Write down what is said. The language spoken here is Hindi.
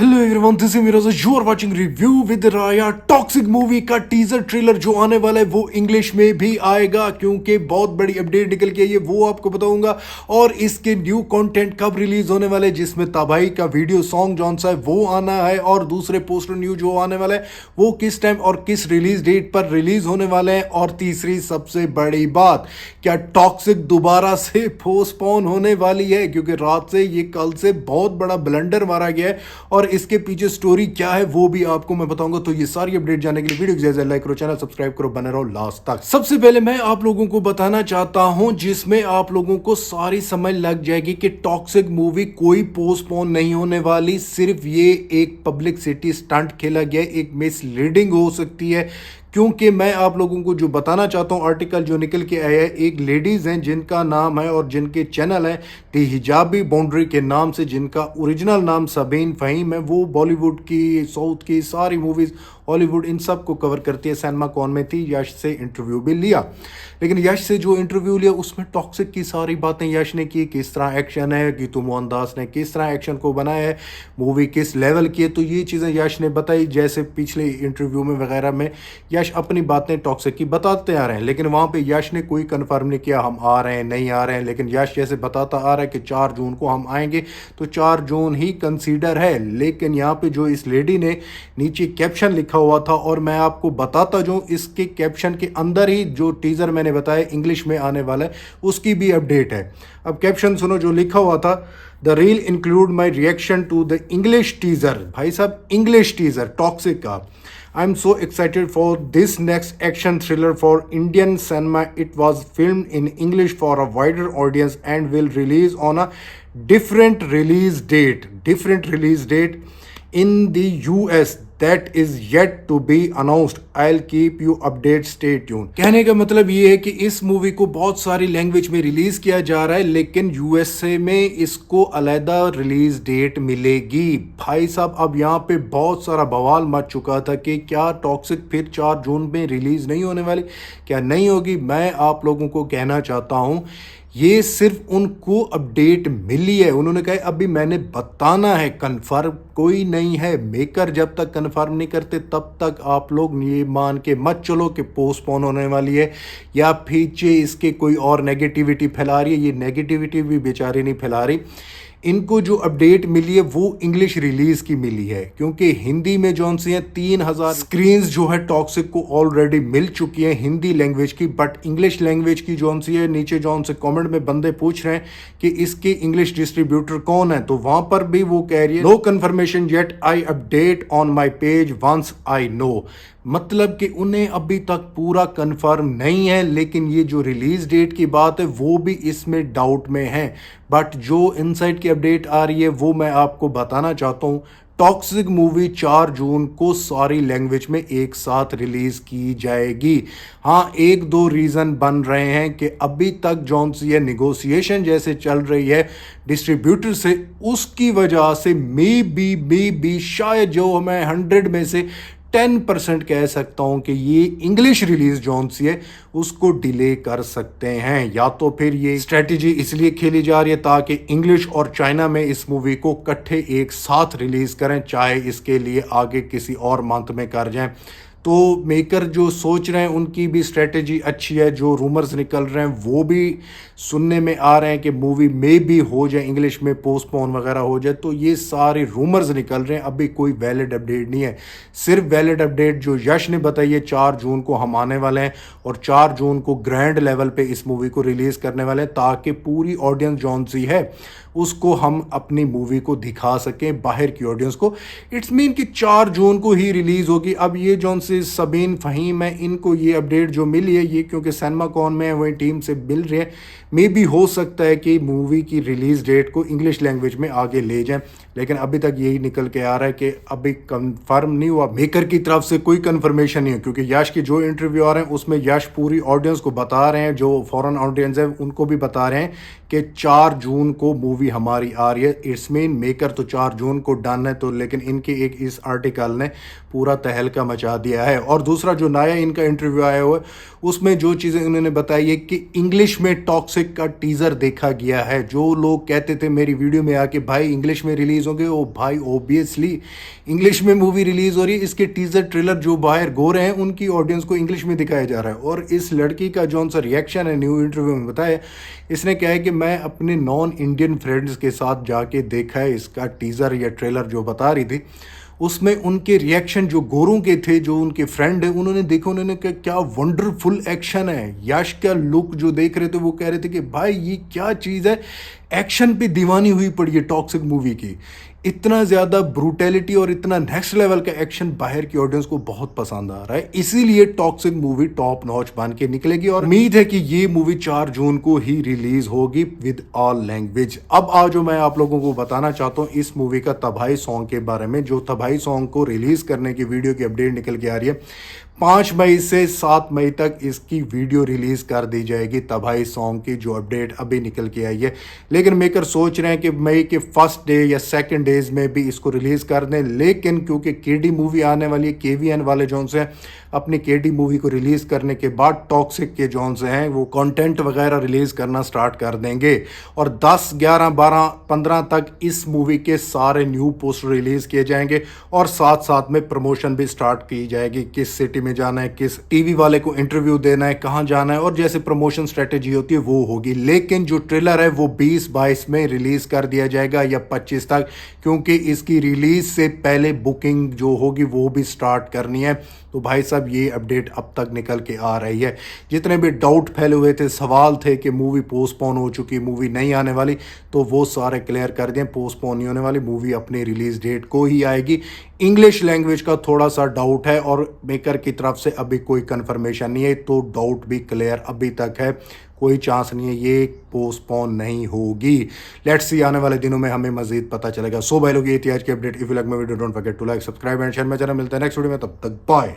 Hello everyone, this is Miraj. You are watching review with Raya. Toxic movie का टीजर ट्रेलर जो आने वाला है वो इंग्लिश में भी आएगा, क्योंकि बहुत बड़ी अपडेट निकल के आई है, वो आपको बताऊंगा। और इसके न्यू कंटेंट कब रिलीज होने वाले, जिसमें तबाही का वीडियो सॉन्ग जौन सा है वो आना है, और दूसरे पोस्टर न्यू जो आने वाला है वो किस टाइम और किस रिलीज डेट पर रिलीज होने वाले हैं। और तीसरी सबसे बड़ी बात, क्या टॉक्सिक दोबारा से पोस्टपोन होने वाली है, क्योंकि रात से ये कल से बहुत बड़ा ब्लंडर मारा गया है और इसके पीछे स्टोरी क्या है वो भी आपको मैं बताऊंगा। तो ये सारी अपडेट जानने के लिए वीडियो को जैसे लाइक करो, चैनल सब्सक्राइब करो, बने रहो लास्ट तक। सबसे पहले मैं आप लोगों को बताना चाहता हूं, जिसमें आप लोगों को सारी समझ लग जाएगी कि टॉक्सिक मूवी कोई पोस्टपोन नहीं होने वाली। सिर्फ ये एक पब्लिसिटी स्टंट खेला गया, एक मिसलीडिंग हो सकती है, क्योंकि मैं आप लोगों को जो बताना चाहता हूं, आर्टिकल जो निकल के आया है, एक लेडीज़ हैं जिनका नाम है और जिनके चैनल है दी हिजाबी बाउंड्री के नाम से, जिनका ओरिजिनल नाम सबीन फ़हीम है। वो बॉलीवुड की, साउथ की सारी मूवीज़, हॉलीवुड, इन सब को कवर करती है। सैनमा कौन में थी, यश से इंटरव्यू भी लिया, लेकिन यश से जो इंटरव्यू लिया उसमें टॉक्सिक की सारी बातें यश ने की, किस तरह एक्शन है, गीतू मोहनदास ने किस तरह एक्शन को बनाया है, मूवी किस लेवल की है, तो ये चीज़ें यश ने बताई। जैसे पिछले इंटरव्यू में वगैरह में यश अपनी बातें टॉक्सिक की बताते आ रहे हैं, लेकिन वहाँ पे यश ने कोई कंफर्म नहीं किया हम आ रहे हैं नहीं आ रहे हैं। लेकिन यश जैसे बताता आ रहा है कि 4 जून को हम आएंगे, तो 4 जून ही कंसीडर है। लेकिन यहाँ पे जो इस लेडी ने नीचे कैप्शन लिखा हुआ था, और मैं आपको बताता जो इसके कैप्शन के अंदर ही जो टीज़र मैंने बताया इंग्लिश में आने वाला है उसकी भी अपडेट है। अब कैप्शन सुनो जो लिखा हुआ था, the reel include my reaction to the English teaser. भाई साहब, इंग्लिश टीज़र टॉक्सिक का। I am so excited for this next action thriller for Indian cinema. It was filmed in English for a wider audience and will release on a different release date. Different release date in the US that is yet to be announced. I'll keep you updated. Stay tuned. कहने का मतलब ये है कि इस मूवी को बहुत सारी लैंग्वेज में रिलीज किया जा रहा है, लेकिन यूएसए में इसको अलहदा रिलीज डेट मिलेगी। भाई साहब, अब यहाँ पे बहुत सारा बवाल मच चुका था कि क्या टॉक्सिक फिर 4 जून में रिलीज नहीं होने वाली, क्या नहीं होगी। मैं आप लोगों को कहना चाहता हूँ, ये सिर्फ उनको अपडेट मिली है। उन्होंने कहा अभी मैंने बताना है, कंफर्म कोई नहीं है। मेकर जब तक कंफर्म नहीं करते तब तक आप लोग ये मान के मत चलो कि पोस्टपोन होने वाली है या पीछे इसके कोई और नेगेटिविटी फैला रही है। ये नेगेटिविटी भी बेचारी नहीं फैला रही। इनको जो अपडेट मिली है वो इंग्लिश रिलीज की मिली है, क्योंकि हिंदी में जौन सी है 3000 स्क्रीन्स जो है टॉक्सिक को ऑलरेडी मिल चुकी है हिंदी लैंग्वेज की। बट इंग्लिश लैंग्वेज की जौन सी है, नीचे जौन से कमेंट में बंदे पूछ रहे हैं कि इसके इंग्लिश डिस्ट्रीब्यूटर कौन है, तो वहां पर भी वो कह रही है no confirmation yet, I update on my page once I know. मतलब कि उन्हें अभी तक पूरा कंफर्म नहीं है, लेकिन ये जो रिलीज डेट की बात है वो भी इसमें डाउट में है। बट जो इनसाइड की अपडेट आ रही है वो मैं आपको बताना चाहता हूँ। टॉक्सिक मूवी 4 जून को सारी लैंग्वेज में एक साथ रिलीज की जाएगी। हाँ, एक दो रीज़न बन रहे हैं कि अभी तक जौन सी है निगोशिएशन जैसे चल रही है डिस्ट्रीब्यूटर से, उसकी वजह से मे बी शायद जो मैं 100 में से 10% कह सकता हूं कि ये इंग्लिश रिलीज जौन सी है उसको डिले कर सकते हैं। या तो फिर ये स्ट्रेटजी इसलिए खेली जा रही है ताकि इंग्लिश और चाइना में इस मूवी को इकट्ठे एक साथ रिलीज करें, चाहे इसके लिए आगे किसी और मंथ में कर जाएं। तो मेकर जो सोच रहे हैं उनकी भी स्ट्रेटजी अच्छी है। जो रूमर्स निकल रहे हैं वो भी सुनने में आ रहे हैं कि मूवी में भी हो जाए, इंग्लिश में पोस्टपोन वगैरह हो जाए। तो ये सारे रूमर्स निकल रहे हैं, अभी कोई वैलिड अपडेट नहीं है। सिर्फ वैलिड अपडेट जो यश ने बताई है 4 जून को हम आने वाले हैं और 4 जून को ग्रैंड लेवल पे इस मूवी को रिलीज़ करने वाले हैं, ताकि पूरी ऑडियंस जौन सी है उसको हम अपनी मूवी को दिखा सकें बाहर की ऑडियंस को। इट्स मीन कि 4 जून को ही रिलीज़ होगी। अब ये जौन से सबीन फ़हीम है, इनको ये अपडेट जो मिली है, ये क्योंकि सिनेमा कॉन में है वही टीम से मिल रही है, मे भी हो सकता है कि मूवी की रिलीज़ डेट को इंग्लिश लैंग्वेज में आगे ले जाएं। लेकिन अभी तक यही निकल के आ रहा है कि अभी कंफर्म नहीं हुआ, मेकर की तरफ से कोई कंफर्मेशन नहीं है। क्योंकि यश की जो इंटरव्यू आ रहे हैं उसमें यश पूरी ऑडियंस को बता रहे हैं, जो फॉरेन ऑडियंस है उनको भी बता रहे हैं कि 4 जून को मूवी हमारी आ रही है। इट्स मीन मेकर तो 4 जून को डन है, तो लेकिन इनके एक इस आर्टिकल ने पूरा तहलका मचा दिया है। और दूसरा जो नया इनका इंटरव्यू आया हुआ है उसमें जो चीज़ें उन्होंने बताई है कि इंग्लिश में टॉक्सिक का टीज़र देखा गया है। जो लोग कहते थे मेरी वीडियो में आके भाई इंग्लिश में रिलीज़ रिलीज होंगे। ओ भाई ऑब्वियसली इंग्लिश में मूवी रिलीज हो रही है, इसके टीजर ट्रेलर जो बाहर गोरे हैं उनकी ऑडियंस को इंग्लिश में दिखाया जा रहा है। और इस लड़की का जो सा रिएक्शन है न्यू इंटरव्यू में बताया, इसने कहा है कि मैं अपने नॉन इंडियन फ्रेंड्स के साथ जाके देखा है इसका टीजर या ट्रेलर जो बता रही थी, उसमें उनके रिएक्शन जो गोरों के थे, जो उनके फ्रेंड है उन्होंने देखा, उन्होंने कहा क्या वंडरफुल एक्शन है। यश का लुक जो देख रहे थे वो कह रहे थे कि भाई ये क्या चीज़ है, एक्शन पे दीवानी हुई पड़ी है टॉक्सिक मूवी की। इतना ज़्यादा ब्रूटैलिटी और इतना नेक्स्ट लेवल का एक्शन बाहर की ऑडियंस को बहुत पसंद आ रहा है, इसीलिए टॉक्सिक मूवी टॉप नॉच बन के निकलेगी और उम्मीद है कि ये मूवी 4 जून को ही रिलीज होगी विद ऑल लैंग्वेज। अब आज जो मैं आप लोगों को बताना चाहता हूँ इस मूवी का तबाही सॉन्ग के बारे में, जो तबाही सॉन्ग को रिलीज करने की वीडियो की अपडेट निकल के आ रही है। 5 मई से 7 मई तक इसकी वीडियो रिलीज कर दी जाएगी, तबाही सॉन्ग की जो अपडेट अभी निकल के आई है। लेकिन मेकर सोच रहे हैं कि मई के फर्स्ट डे या सेकंड डेज में भी इसको रिलीज कर दें, लेकिन क्योंकि केडी मूवी आने वाली है, केवीएन वाले जोन से अपनी केडी मूवी को रिलीज करने के बाद टॉक्सिक के जोन से हैं वो कंटेंट वगैरह रिलीज करना स्टार्ट कर देंगे और 10, 11, 12, 15 तक इस मूवी के सारे न्यू पोस्टर रिलीज किए जाएंगे और साथ साथ में प्रमोशन भी स्टार्ट की जाएगी, किस सिटी में जाना है, किस टीवी वाले को इंटरव्यू देना है, कहाँ जाना है, और जैसे प्रमोशन स्ट्रेटेजी होती है वो होगी। लेकिन जो ट्रेलर है वो 20-22 में रिलीज कर दिया जाएगा या 25 तक, क्योंकि इसकी रिलीज से पहले बुकिंग जो होगी वो भी स्टार्ट करनी है। तो भाई साहब ये अपडेट अब तक निकल के आ रही है। जितने भी डाउट फैले हुए थे, सवाल थे कि मूवी पोस्टपोन हो चुकी, मूवी नहीं आने वाली, तो वो सारे क्लियर कर दें, पोस्टपोन नहीं होने वाली, मूवी अपनी रिलीज डेट को ही आएगी। इंग्लिश लैंग्वेज का थोड़ा सा डाउट है और मेकर की तरफ से अभी कोई कंफर्मेशन नहीं है, तो डाउट भी क्लियर अभी तक है, कोई चांस नहीं है ये पोस्टपोन नहीं होगी। लेट्स सी आने वाले दिनों में हमें मजीद पता चलेगा। सो भाई लोग ये थी आज की update. If you like my video don't forget to like, subscribe and share. मैं चैनल मिलता है नेक्स्ट वीडियो में, तब तक बाय।